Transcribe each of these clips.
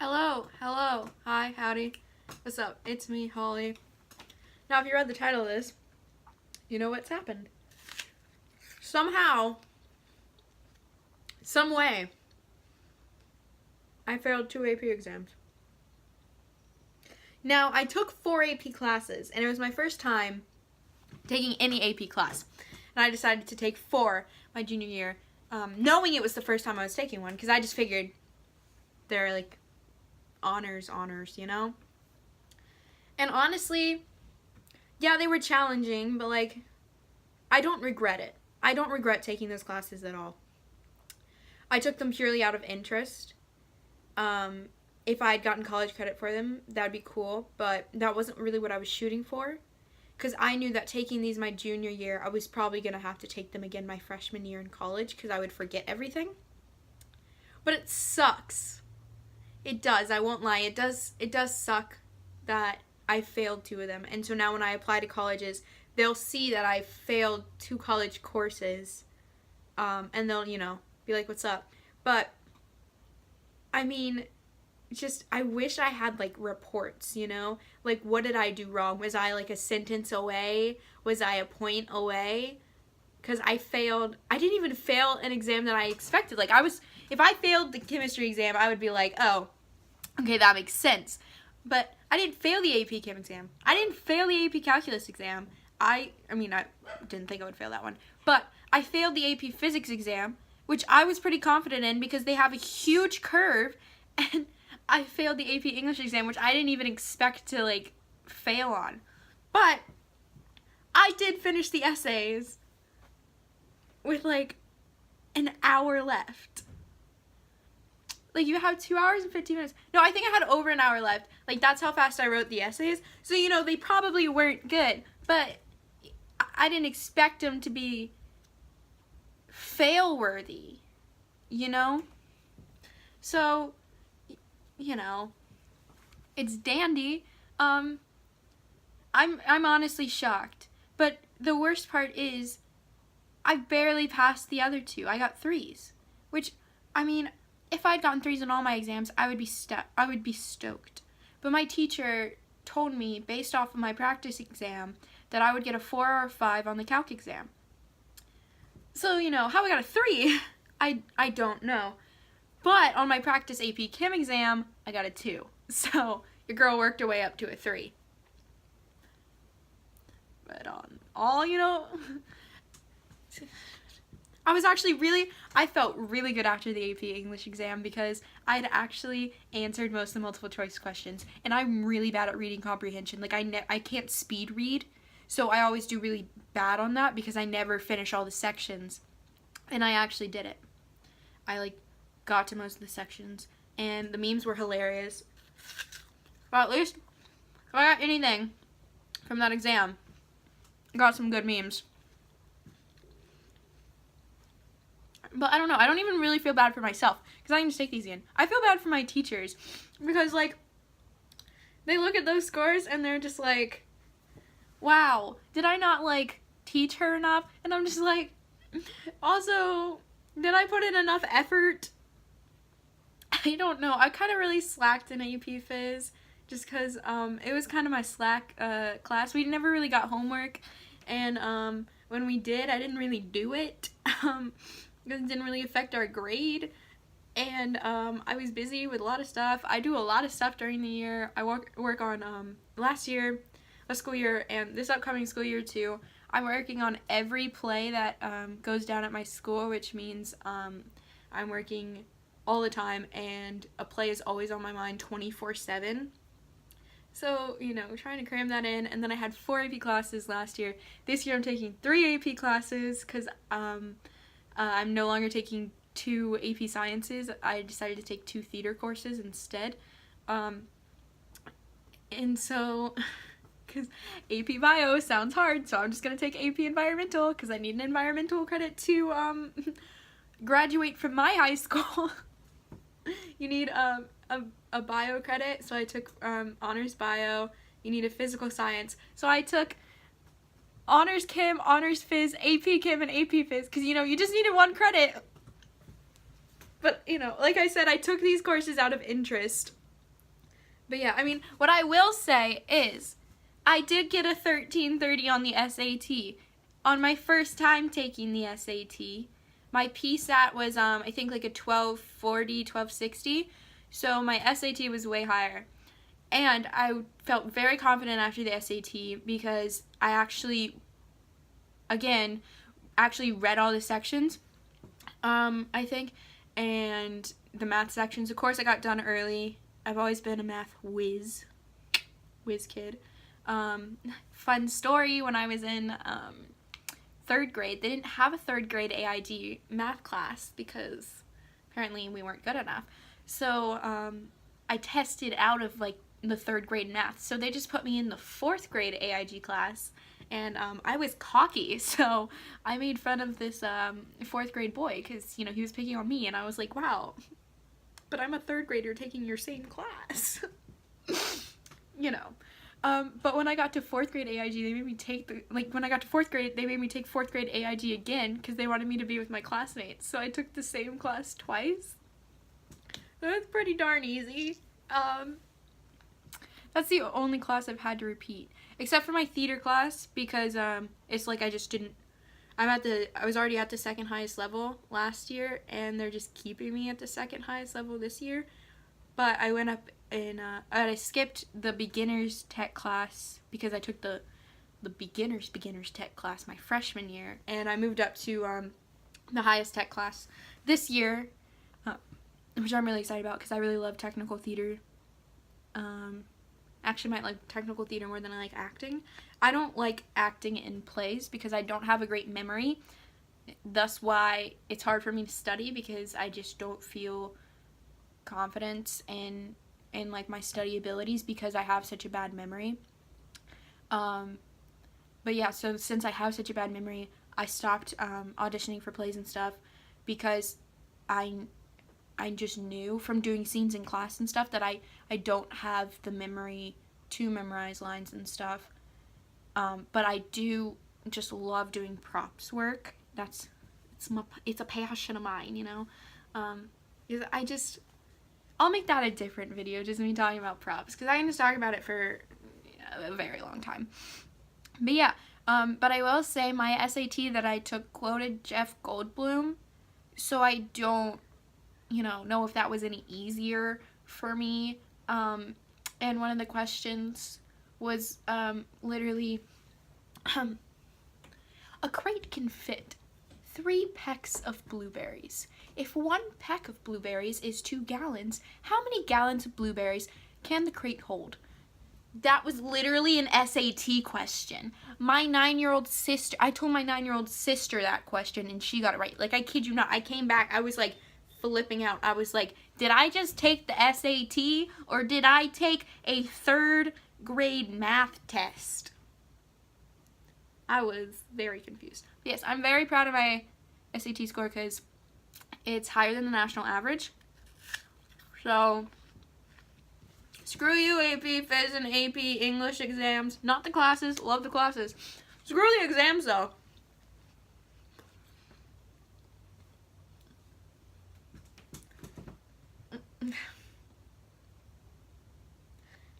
Hello, hi, howdy. What's up? It's me, Holly. Now, if you read the title of this, you know what's happened. Somehow, some way, I failed 2 AP exams. Now, I took 4 AP classes, and it was my first time taking any AP class. And I decided to take 4 my junior year, knowing it was the first time I was taking one, because I just figured they're like honors, you know? And honestly, yeah, they were challenging, but like, I don't regret it. I don't regret taking those classes at all. I took them purely out of interest. If I had gotten college credit for them, that would be cool, but that wasn't really what I was shooting for, because I knew that taking these my junior year, I was probably going to have to take them again my freshman year in college, because I would forget everything. But it sucks. It does, I won't lie. It does suck that I failed 2 of them. And so now when I apply to colleges, they'll see that I failed 2 college courses, and they'll, be like, what's up? But, I mean, just, I wish I had, like, reports, Like, what did I do wrong? Was I, like, a sentence away? Was I a point away? Because I didn't even fail an exam that I expected. Like, if I failed the chemistry exam, I would be like, oh, okay, that makes sense. But I didn't fail the AP Chem exam. I didn't fail the AP Calculus exam. I didn't think I would fail that one. But I failed the AP Physics exam, which I was pretty confident in because they have a huge curve. And I failed the AP English exam, which I didn't even expect to, like, fail on. But I did finish the essays with, like, an hour left. Like, you have 2 hours and 15 minutes. No, I think I had over an hour left. Like, that's how fast I wrote the essays. So, they probably weren't good. But I didn't expect them to be fail-worthy, So, it's dandy. I'm honestly shocked. But the worst part is, I barely passed the other 2. I got 3s, which, if I'd gotten 3s in all my exams, I would be stoked. But my teacher told me, based off of my practice exam, that I would get a 4 or a 5 on the calc exam. So, how I got a 3, I don't know. But on my practice AP Chem exam, I got a 2. So, your girl worked her way up to a 3. But on all, I felt really good after the AP English exam because I had actually answered most of the multiple choice questions, and I'm really bad at reading comprehension. Like, I can't speed read, so I always do really bad on that because I never finish all the sections, and I actually did it. I, got to most of the sections, and the memes were hilarious. But at least, if I got anything from that exam, I got some good memes. But I don't know, I don't even really feel bad for myself, because I didn't take these in. I feel bad for my teachers, because, they look at those scores, and they're just like, wow, did I not, teach her enough? And I'm just like, also, did I put in enough effort? I don't know, I kind of really slacked in AP Phys, just because, it was kind of my slack, class. We never really got homework, and, when we did, I didn't really do it, it didn't really affect our grade, and I was busy with a lot of stuff. I do a lot of stuff during the year. I work on last school year, and this upcoming school year too. I'm working on every play that goes down at my school, which means I'm working all the time, and a play is always on my mind 24/7. So, trying to cram that in, and then I had 4 AP classes last year. This year I'm taking 3 AP classes because I'm no longer taking 2 AP Sciences. I decided to take 2 theater courses instead. And so, because AP Bio sounds hard, so I'm just going to take AP Environmental because I need an environmental credit to graduate from my high school. You need a bio credit, so I took Honors Bio. You need a physical science. So I took Honors Chem, Honors Phys, AP Chem, and AP Phys, because, you just needed 1 credit. But, like I said, I took these courses out of interest, But yeah, I mean, what I will say is I did get a 1330 on the SAT. On my first time taking the SAT, my PSAT was, I think, like a 1240, 1260. So my SAT was way higher. And I felt very confident after the SAT because I actually read all the sections, I think, and the math sections. Of course, I got done early. I've always been a math whiz kid. Fun story, when I was in 3rd grade, they didn't have a 3rd grade AIG math class because apparently we weren't good enough. So I tested out of like the 3rd grade math. So they just put me in the 4th grade AIG class, and I was cocky, so I made fun of this 4th grade boy because, you know, he was picking on me, and I was like, wow, but I'm a 3rd grader taking your same class. You know. But when I got to 4th grade AIG, they made me take when I got to 4th grade, they made me take 4th grade AIG again because they wanted me to be with my classmates. So I took the same class twice. That's pretty darn easy. That's the only class I've had to repeat, except for my theater class, because it's like I was already at the 2nd highest level last year, and they're just keeping me at the 2nd highest level this year. But I went up and I skipped the beginners tech class because I took the beginners tech class my freshman year, and I moved up to the highest tech class this year, which I'm really excited about because I really love technical theater. Actually might like technical theater more than I like acting. I don't like acting in plays because I don't have a great memory. Thus why it's hard for me to study, because I just don't feel confidence in like my study abilities because I have such a bad memory. But yeah, so since I have such a bad memory, I stopped auditioning for plays and stuff because I just knew from doing scenes in class and stuff that I don't have the memory to memorize lines and stuff. But I do just love doing props work. It's a passion of mine, you know. I'll make that a different video, just me talking about props, because I can just talk about it for a very long time. But yeah, but I will say my SAT that I took quoted Jeff Goldblum, so I don't know if that was any easier for me. And one of the questions was literally, a crate can fit 3 pecks of blueberries. If 1 peck of blueberries is 2 gallons, how many gallons of blueberries can the crate hold? That was literally an SAT question. My 9-year-old sister, I told my 9-year-old sister that question and she got it right. Like, I kid you not, I came back, I was like flipping out. I was like, did I just take the SAT or did I take a 3rd grade math test? I was very confused. Yes, I'm very proud of my SAT score because it's higher than the national average. So, screw you, AP Phys and AP English exams. Not the classes. Love the classes. Screw the exams, though.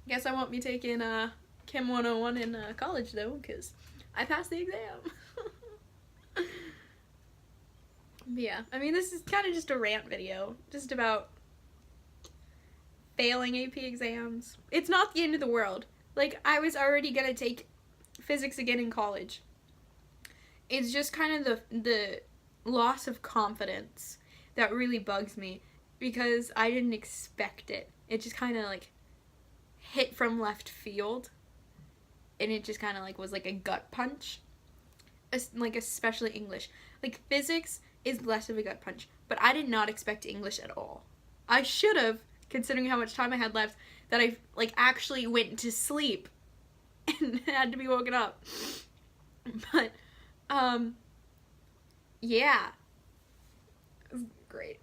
Guess I won't be taking Chem 101 in college, though, because I passed the exam. But yeah, I mean, this is kind of just a rant video, just about failing AP exams. It's not the end of the world. Like, I was already gonna take physics again in college. It's just kind of the loss of confidence that really bugs me, because I didn't expect it. It just kind of like hit from left field, and it just kind of like was like a gut punch. Like, especially English. Like, physics is less of a gut punch, but I did not expect English at all. I should have, considering how much time I had left, that I like actually went to sleep and had to be woken up. But yeah, it was great.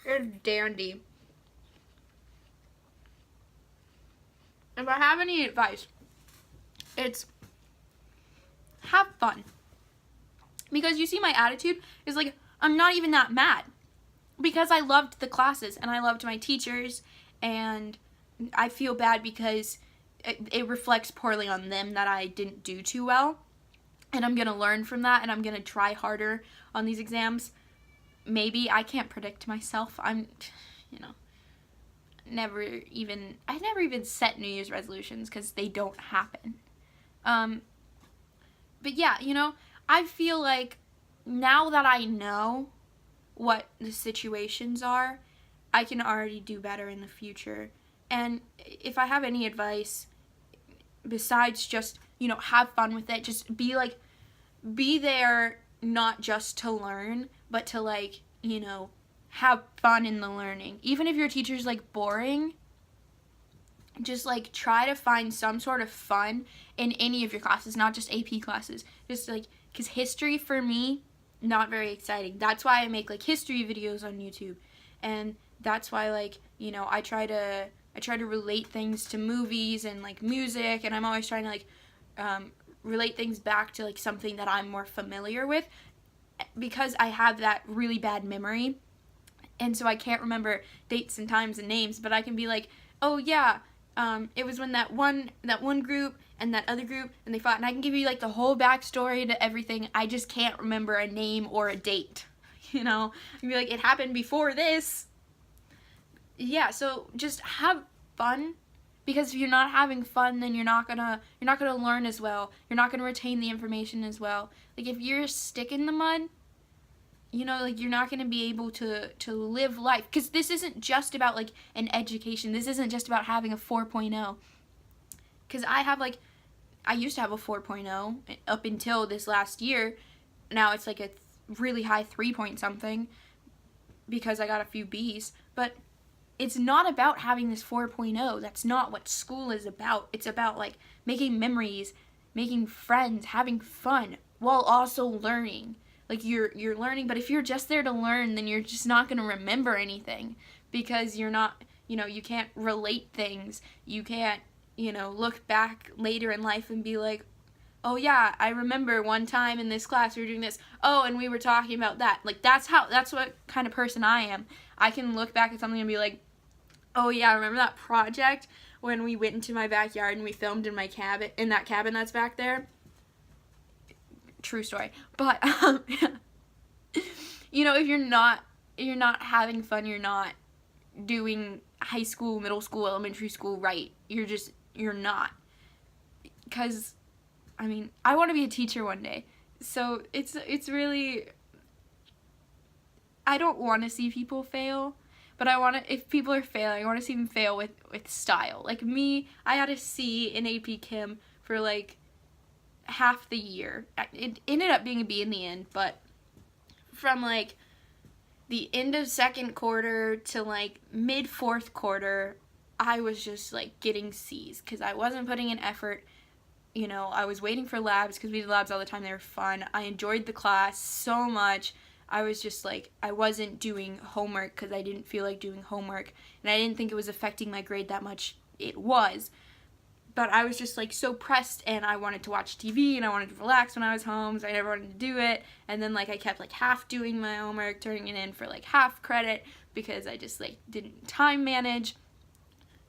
It's dandy. If I have any advice, it's have fun. Because you see, my attitude is like, I'm not even that mad. Because I loved the classes and I loved my teachers, and I feel bad because it reflects poorly on them that I didn't do too well. And I'm going to learn from that, and I'm going to try harder on these exams. Maybe. I can't predict myself. I'm, I never even set New Year's resolutions because they don't happen. But yeah, I feel like now that I know what the situations are, I can already do better in the future. And if I have any advice besides just, have fun with it, just be there not just to learn, but to have fun in the learning. Even if your teacher's boring, just try to find some sort of fun in any of your classes, not just AP classes. Just because history for me, not very exciting. That's why I make history videos on YouTube, and that's why I try to relate things to movies and music, and I'm always trying to relate things back to something that I'm more familiar with, because I have that really bad memory, and so I can't remember dates and times and names, but I can be oh yeah, it was when that one group and that other group and they fought, and I can give you the whole backstory to everything. I just can't remember a name or a date. I can be it happened before this. Yeah, so just have fun, because if you're not having fun, then you're not gonna learn as well. You're not gonna retain the information as well. If you're a stick in the mud, you're not gonna be able to live life, because this isn't just about an education. This isn't just about having a 4.0. Because I used to have a 4.0 up until this last year. Now it's a really high 3 point something because I got a few B's. But it's not about having this 4.0. That's not what school is about. It's about making memories, making friends, having fun while also learning. You're learning, but if you're just there to learn, then you're just not going to remember anything, because you're not, you can't relate things. You can't, look back later in life and be oh yeah, I remember one time in this class we were doing this. Oh, and we were talking about that. That's what kind of person I am. I can look back at something and be oh yeah, I remember that project when we went into my backyard and we filmed in that cabin that's back there. True story. But if you're not having fun, you're not doing high school, middle school, elementary school right. You're not. Because I want to be a teacher one day. So it's really, I don't want to see people fail, but if people are failing, I want to see them fail with style. Me, I had a C in AP Chem for half the year. It ended up being a B in the end, but from the end of second quarter to mid fourth quarter, I was just getting C's because I wasn't putting in effort. I was waiting for labs because we did labs all the time. They were fun. I enjoyed the class so much. I was just I wasn't doing homework because I didn't feel like doing homework, and I didn't think it was affecting my grade that much. It was. But I was just so pressed, and I wanted to watch TV, and I wanted to relax when I was home, so I never wanted to do it. And then I kept half doing my homework, turning it in for half credit, because I just didn't time manage.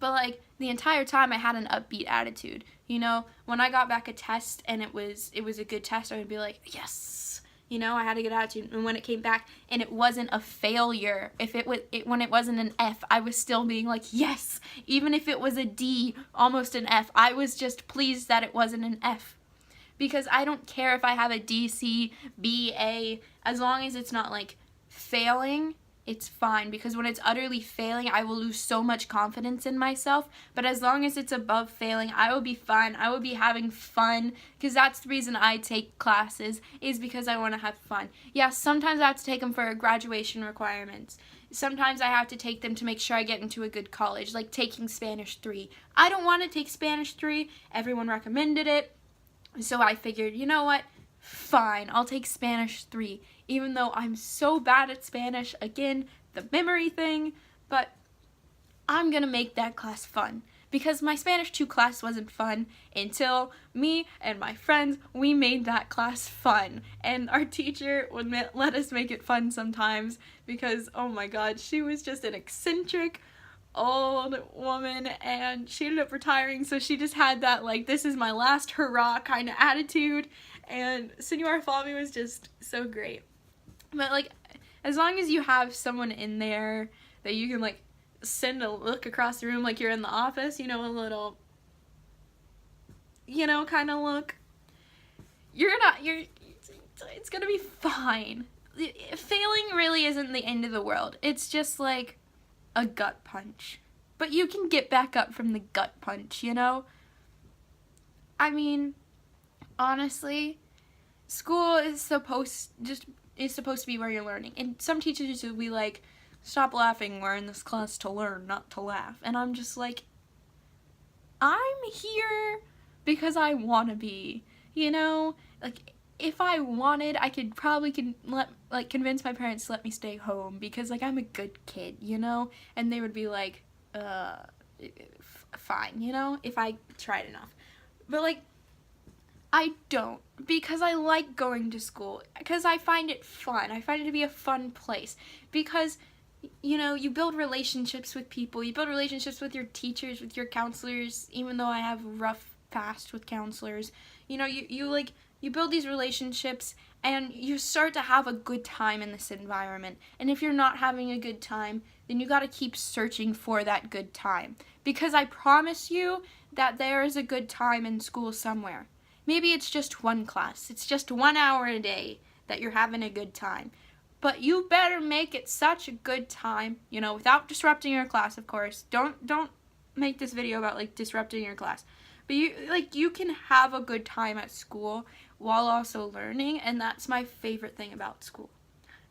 But the entire time I had an upbeat attitude. When I got back a test and it was a good test, I would be yes. I had a good attitude. And when it came back and it wasn't a failure, when it wasn't an F, I was still being yes. Even if it was a D, almost an F, I was just pleased that it wasn't an F. Because I don't care if I have a D, C, B, A, as long as it's not failing, it's fine. Because when it's utterly failing, I will lose so much confidence in myself. But as long as it's above failing, I will be fine. I will be having fun, because that's the reason I take classes, is because I want to have fun. Yeah, sometimes I have to take them for graduation requirements. Sometimes I have to take them to make sure I get into a good college, like taking Spanish 3. I don't want to take Spanish 3. Everyone recommended it. So I figured, you know what? Fine, I'll take Spanish 3, even though I'm so bad at Spanish. Again, the memory thing, but I'm gonna make that class fun, because my Spanish 2 class wasn't fun until me and my friends, we made that class fun. And our teacher would let us make it fun sometimes, because, oh my god, she was just an eccentric, old woman, and she ended up retiring, so she just had that, like, this is my last hurrah kind of attitude, and Senora Fami was just so great. But, like, as long as you have someone in there that you can, like, send a look across the room like you're in the office, you know, a little, you know, kind of look, it's gonna be fine. Failing really isn't the end of the world. It's just like a gut punch. But you can get back up from the gut punch, you know? I mean, honestly, school is supposed to be where you're learning. And some teachers will be like, stop laughing, we're in this class to learn, not to laugh. And I'm just like, I'm here because I want to be, you know? Like, if I wanted, I could probably convince my parents to let me stay home because, like, I'm a good kid, you know? And they would be like, fine, you know, if I tried enough. But, like, I don't, because I like going to school, because I find it fun. I find it to be a fun place, because, you know, you build relationships with people. You build relationships with your teachers, with your counselors, even though I have a rough past with counselors. You know, you build these relationships, and you start to have a good time in this environment. And if you're not having a good time, then you gotta keep searching for that good time. Because I promise you that there is a good time in school somewhere. Maybe it's just one class. It's just 1 hour a day that you're having a good time. But you better make it such a good time, you know, without disrupting your class, of course. Don't make this video about, like, disrupting your class. But you can have a good time at school while also learning, and that's my favorite thing about school.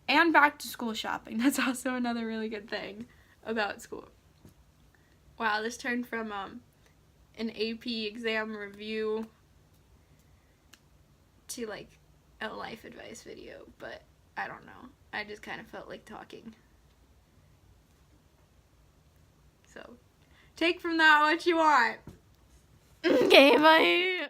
And back to school shopping. That's also another really good thing about school. Wow, this turned from an AP exam review to, like, a life advice video, but I don't know. I just kind of felt like talking. So, take from that what you want. Okay, bye.